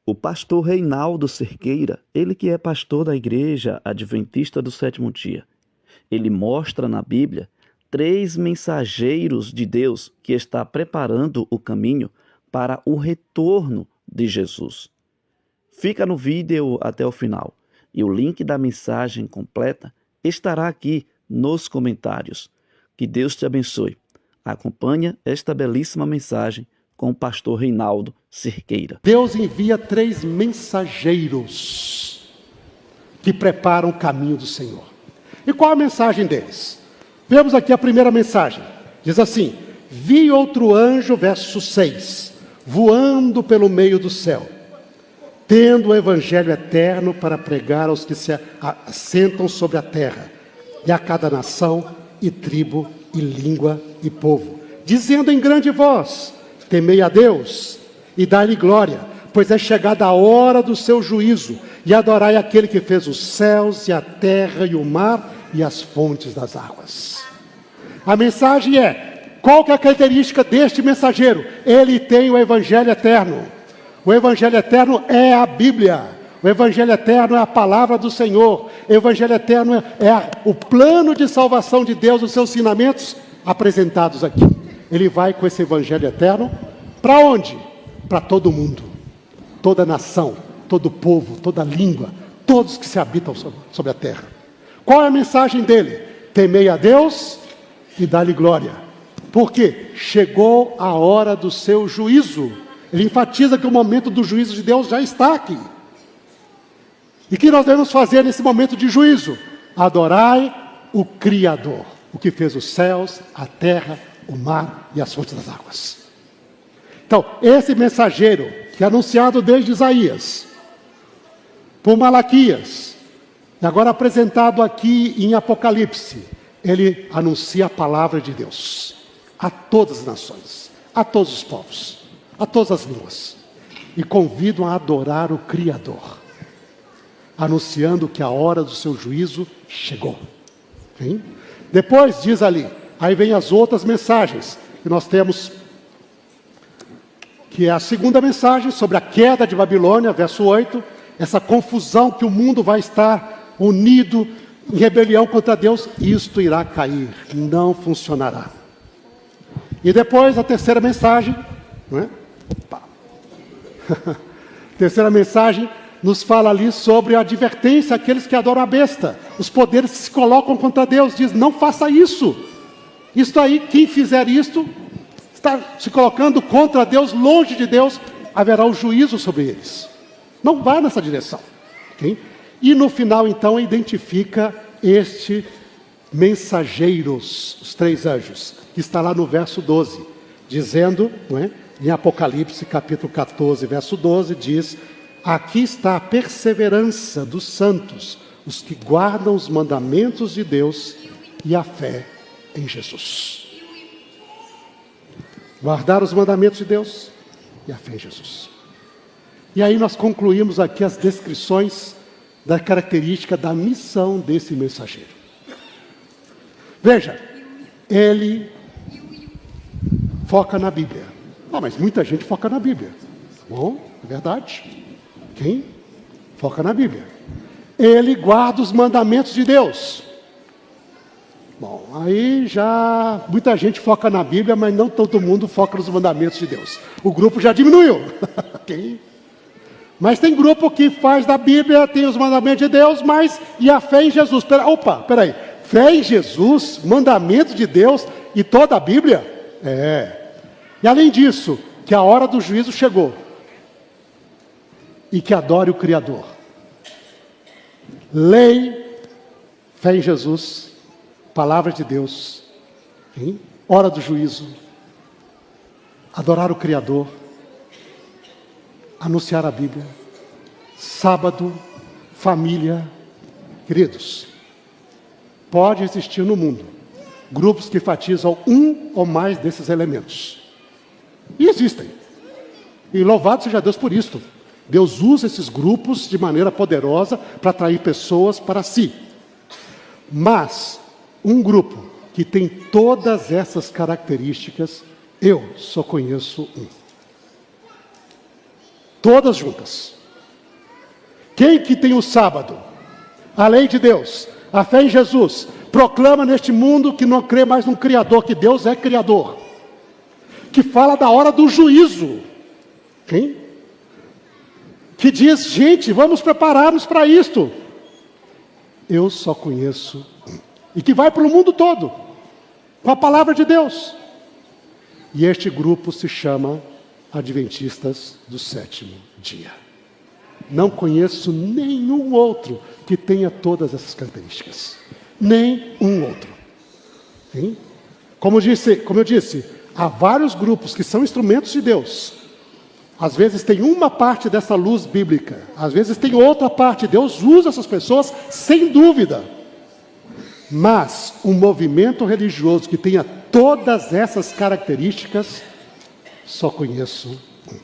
O pastor Reinaldo Cerqueira, ele que é pastor da Igreja Adventista do Sétimo Dia, ele mostra na Bíblia 3 mensageiros de Deus que está preparando o caminho para o retorno de Jesus. Fica no vídeo até o final e o link da mensagem completa estará aqui nos comentários. Que Deus te abençoe. Acompanha esta belíssima mensagem com o pastor Reinaldo Cerqueira. Deus envia 3 mensageiros que preparam o caminho do Senhor. E qual a mensagem deles? Vemos aqui a primeira mensagem. Diz assim: vi outro anjo, verso 6, voando pelo meio do céu, tendo o evangelho eterno para pregar aos que se assentam sobre a terra, e a cada nação, e tribo, e língua, e povo, dizendo em grande voz: temei a Deus e dai-lhe glória, pois é chegada a hora do seu juízo, e adorai aquele que fez os céus e a terra e o mar e as fontes das águas. A mensagem é: qual que é a característica deste mensageiro? Ele tem o evangelho eterno. O evangelho eterno é a Bíblia. O evangelho eterno é a palavra do Senhor. O evangelho eterno é o plano de salvação de Deus, os seus ensinamentos apresentados aqui. Ele vai com esse evangelho eterno para onde? Para todo mundo, toda nação, todo povo, toda língua, todos que se habitam sobre a terra. Qual é a mensagem dele? Temei a Deus e dá-lhe glória. Por quê? Chegou a hora do seu juízo. Ele enfatiza que o momento do juízo de Deus já está aqui. E o que nós devemos fazer nesse momento de juízo? Adorai o Criador, o que fez os céus, a terra, o mar e as fontes das águas. Então, esse mensageiro, que é anunciado desde Isaías, por Malaquias, e agora apresentado aqui em Apocalipse, ele anuncia a palavra de Deus a todas as nações, a todos os povos, a todas as línguas, e convidam a adorar o Criador, anunciando que a hora do seu juízo chegou. Hein? Depois diz ali, aí vem as outras mensagens que nós temos, que é a segunda mensagem sobre a queda de Babilônia, verso 8, essa confusão que o mundo vai estar unido em rebelião contra Deus, isto irá cair, não funcionará. E depois a terceira mensagem, não é? Opa. Terceira mensagem nos fala ali sobre a advertência àqueles que adoram a besta, os poderes que se colocam contra Deus, diz: não faça isso. Isso aí, quem fizer isto, está se colocando contra Deus, longe de Deus, haverá o juízo sobre eles. Não vá nessa direção. Okay? E no final, então, identifica este mensageiros, os 3 anjos, que está lá no verso 12, dizendo, não é? Em Apocalipse, capítulo 14, verso 12, diz: aqui está a perseverança dos santos, os que guardam os mandamentos de Deus e a fé em Jesus. Guardar os mandamentos de Deus e a fé em Jesus. E aí nós concluímos aqui as descrições da característica da missão desse mensageiro. Veja, ele foca na Bíblia. Mas muita gente foca na Bíblia. Bom, é verdade. Quem foca na Bíblia? Ele guarda os mandamentos de Deus. Bom, aí já muita gente foca na Bíblia, mas não todo mundo foca nos mandamentos de Deus. O grupo já diminuiu. Okay? Mas tem grupo que faz da Bíblia, tem os mandamentos de Deus, mas e a fé em Jesus? Peraí. Fé em Jesus, mandamento de Deus e toda a Bíblia? E além disso, que a hora do juízo chegou. E que adore o Criador. Lei, fé em Jesus, palavra de Deus, hein? Hora do juízo, adorar o Criador, anunciar a Bíblia, sábado, família. Queridos, pode existir no mundo grupos que enfatizam um ou mais desses elementos. E existem. E louvado seja Deus por isto. Deus usa esses grupos de maneira poderosa para atrair pessoas para si. Mas um grupo que tem todas essas características, eu só conheço um. Todas juntas. Quem que tem o sábado? A lei de Deus, a fé em Jesus, proclama neste mundo que não crê mais num Criador, que Deus é Criador, que fala da hora do juízo. Quem? Que diz, gente, vamos preparar-nos para isto. Eu só conheço um. E que vai para o mundo todo, com a palavra de Deus. E este grupo se chama Adventistas do Sétimo Dia. Não conheço nenhum outro que tenha todas essas características. Nenhum outro. Hein? Como eu disse, há vários grupos que são instrumentos de Deus. Às vezes tem uma parte dessa luz bíblica, às vezes tem outra parte. Deus usa essas pessoas, sem dúvida. Mas um movimento religioso que tenha todas essas características, só conheço um.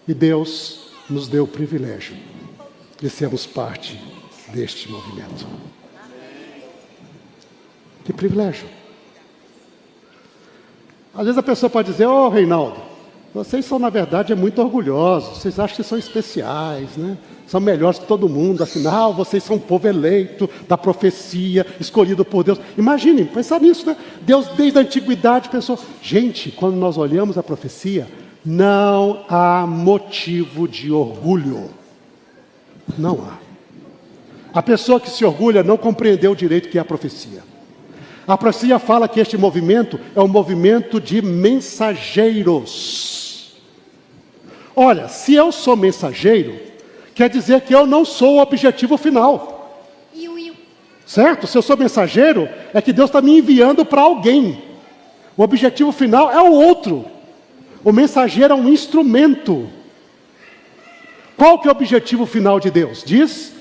E Deus nos deu o privilégio de sermos parte deste movimento. Que privilégio! Às vezes a pessoa pode dizer, Reinaldo, vocês são na verdade muito orgulhosos, vocês acham que são especiais, né? São melhores que todo mundo, afinal vocês são um povo eleito, da profecia, escolhido por Deus. Imaginem, pensar nisso, né? Deus desde a antiguidade pensou, gente, quando nós olhamos a profecia, não há motivo de orgulho. Não há. A pessoa que se orgulha não compreendeu direito o que é a profecia. A profecia fala que este movimento é um movimento de mensageiros. Olha, se eu sou mensageiro, quer dizer que eu não sou o objetivo final. Certo? Se eu sou mensageiro, é que Deus está me enviando para alguém. O objetivo final é o outro. O mensageiro é um instrumento. Qual que é o objetivo final de Deus? Diz,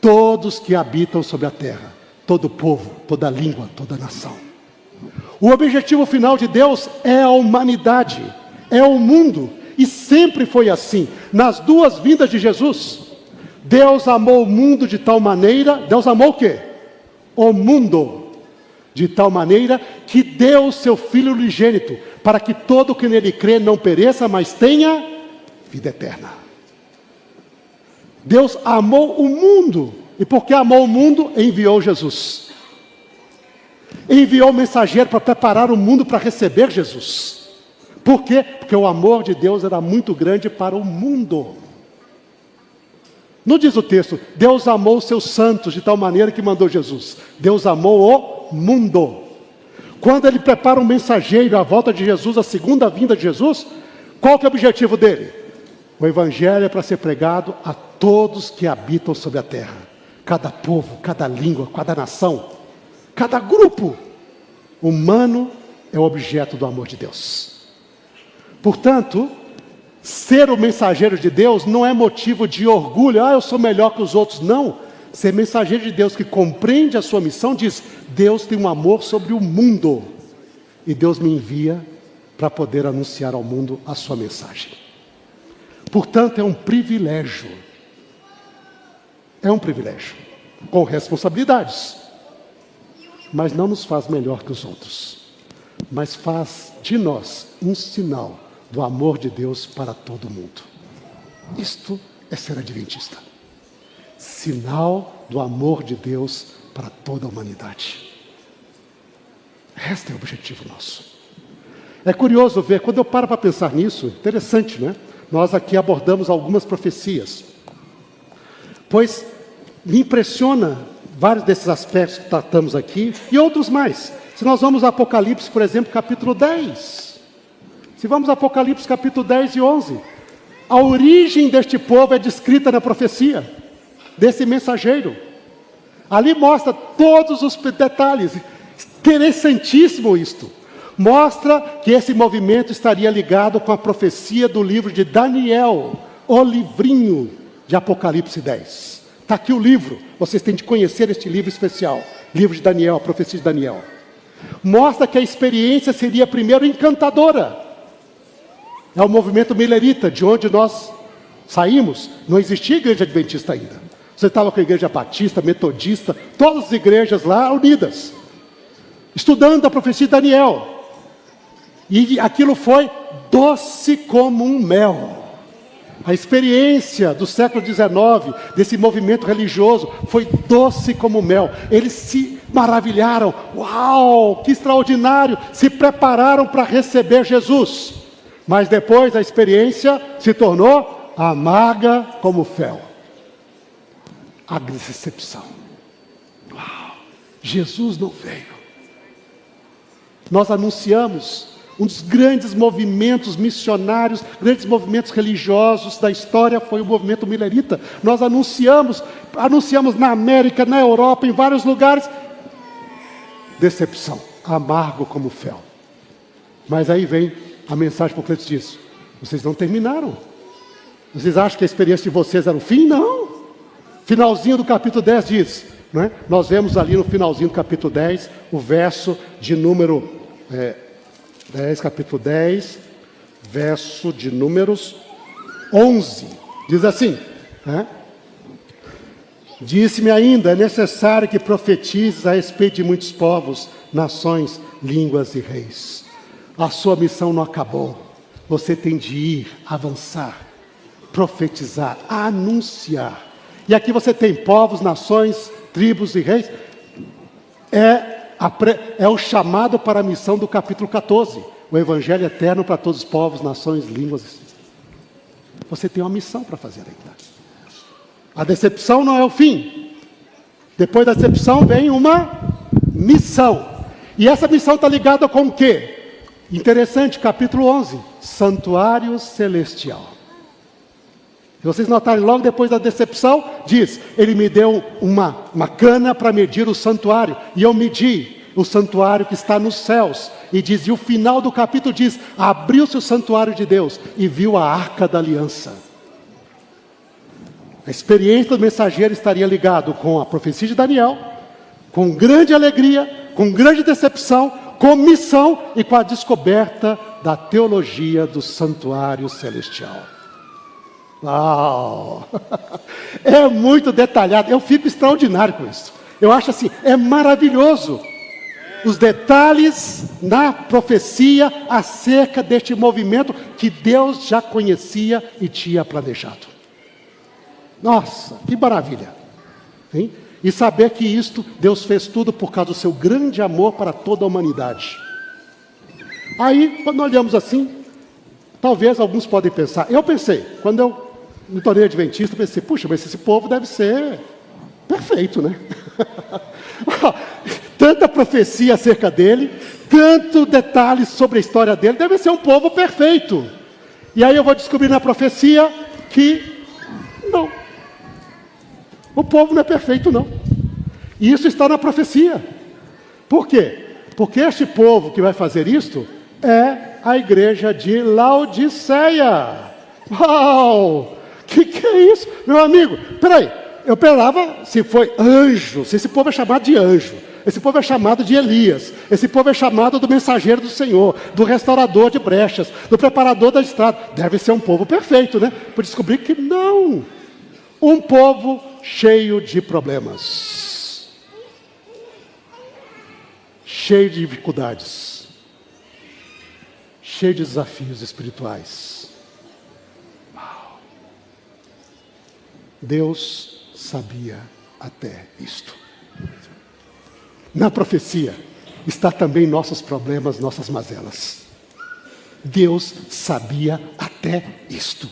todos que habitam sobre a terra, todo povo, toda língua, toda nação. O objetivo final de Deus é a humanidade, é o mundo, e sempre foi assim. Nas duas vindas de Jesus, Deus amou o mundo de tal maneira, Deus amou o quê? O mundo, de tal maneira que deu o seu Filho unigênito, para que todo que nele crê não pereça, mas tenha vida eterna. Deus amou o mundo, e porque amou o mundo, enviou Jesus. Enviou o mensageiro para preparar o mundo para receber Jesus. Por quê? Porque o amor de Deus era muito grande para o mundo. Não diz o texto, Deus amou os seus santos de tal maneira que mandou Jesus. Deus amou o mundo. Quando ele prepara um mensageiro à volta de Jesus, a segunda vinda de Jesus, qual que é o objetivo dele? O evangelho é para ser pregado a todos que habitam sobre a terra. Cada povo, cada língua, cada nação, cada grupo humano é o objeto do amor de Deus. Portanto, ser o mensageiro de Deus não é motivo de orgulho, eu sou melhor que os outros, não. Ser mensageiro de Deus que compreende a sua missão, diz, Deus tem um amor sobre o mundo, e Deus me envia para poder anunciar ao mundo a sua mensagem. Portanto, é um privilégio, com responsabilidades, mas não nos faz melhor que os outros, mas faz de nós um sinal do amor de Deus para todo mundo. Isto é ser adventista. Sinal do amor de Deus para toda a humanidade. Este é o objetivo nosso. É curioso ver, quando eu paro para pensar nisso, interessante, né? Nós aqui abordamos algumas profecias, pois me impressiona vários desses aspectos que tratamos aqui, e outros mais. Se nós vamos a Apocalipse, por exemplo, capítulo 10, se vamos a Apocalipse capítulo 10 e 11, a origem deste povo é descrita na profecia, desse mensageiro. Ali mostra todos os detalhes, interessantíssimo isto. Mostra que esse movimento estaria ligado com a profecia do livro de Daniel, o livrinho de Apocalipse 10. Está aqui o livro, vocês têm de conhecer este livro especial, livro de Daniel, a profecia de Daniel. Mostra que a experiência seria primeiro encantadora. É o movimento milerita, de onde nós saímos. Não existia igreja adventista ainda. Você estava com a igreja batista, metodista, todas as igrejas lá unidas, estudando a profecia de Daniel. E aquilo foi doce como um mel. A experiência do século XIX, desse movimento religioso, foi doce como mel. Eles se maravilharam. Uau, que extraordinário! Se prepararam para receber Jesus. Mas depois a experiência se tornou amarga como fel. A decepção. Uau, Jesus não veio. Nós anunciamos um dos grandes movimentos missionários, grandes movimentos religiosos da história foi o movimento milerita. Nós anunciamos na América, na Europa, em vários lugares. Decepção, amargo como fel. Mas aí vem a mensagem para o crente diz: vocês não terminaram. Vocês acham que a experiência de vocês era o fim? Não. Finalzinho do capítulo 10 diz, né? Nós vemos ali no finalzinho do capítulo 10, o verso de número 10, capítulo 10, verso de números 11. Diz assim, né? Disse-me ainda, é necessário que profetizes a respeito de muitos povos, nações, línguas e reis. A sua missão não acabou. Você tem de ir, avançar, profetizar, anunciar. E aqui você tem povos, nações, tribos e reis. É o chamado para a missão do capítulo 14. O Evangelho eterno para todos os povos, nações, línguas. Você tem uma missão para fazer ainda. A decepção não é o fim. Depois da decepção vem uma missão. E essa missão está ligada com o quê? Interessante, capítulo 11. Santuário celestial. Se vocês notarem, logo depois da decepção, diz, ele me deu uma cana para medir o santuário, e eu medi o santuário que está nos céus, e diz, e o final do capítulo diz, abriu-se o santuário de Deus, e viu a arca da aliança. A experiência do mensageiro estaria ligado com a profecia de Daniel, com grande alegria, com grande decepção, com missão, e com a descoberta da teologia do santuário celestial. Uau! É muito detalhado, eu fico extraordinário com isso. Eu acho assim, é maravilhoso. Os detalhes na profecia acerca deste movimento que Deus já conhecia e tinha planejado. Nossa, que maravilha! Hein? E saber que isto, Deus fez tudo por causa do seu grande amor para toda a humanidade. Aí, quando olhamos assim, talvez alguns podem pensar, eu pensei, quando eu me tornei adventista, eu pensei, puxa, mas esse povo deve ser perfeito, né? Tanta profecia acerca dele, tanto detalhes sobre a história dele, deve ser um povo perfeito. E aí eu vou descobrir na profecia que não. O povo não é perfeito, não. E isso está na profecia. Por quê? Porque este povo que vai fazer isto é a igreja de Laodiceia. Uau! Que é isso? Meu amigo, peraí. Eu pensava se foi anjo, se esse povo é chamado de anjo. Esse povo é chamado de Elias. Esse povo é chamado do mensageiro do Senhor, do restaurador de brechas, do preparador da estrada. Deve ser um povo perfeito, né? Por descobrir que não. Um povo cheio de problemas. Cheio de dificuldades. Cheio de desafios espirituais. Uau. Deus sabia até isto. Na profecia está também nossos problemas, nossas mazelas. Deus sabia até isto.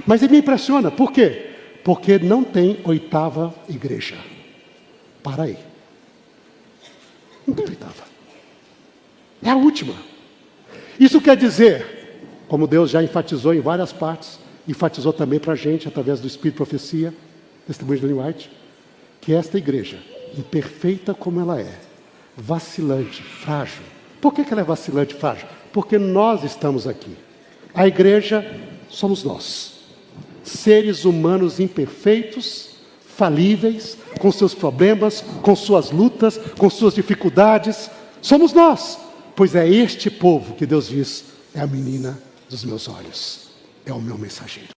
Mas ele me impressiona, por quê? Porque não tem oitava igreja. Para aí. Não tem oitava. É a última. Isso quer dizer, como Deus já enfatizou em várias partes, enfatizou também para a gente, através do Espírito de Profecia, testemunho de Ellen White, que esta igreja, imperfeita como ela é, vacilante, frágil. Por que ela é vacilante e frágil? Porque nós estamos aqui. A igreja somos nós. Seres humanos imperfeitos, falíveis, com seus problemas, com suas lutas, com suas dificuldades. Somos nós. Pois é este povo que Deus diz, é a menina dos meus olhos. É o meu mensageiro.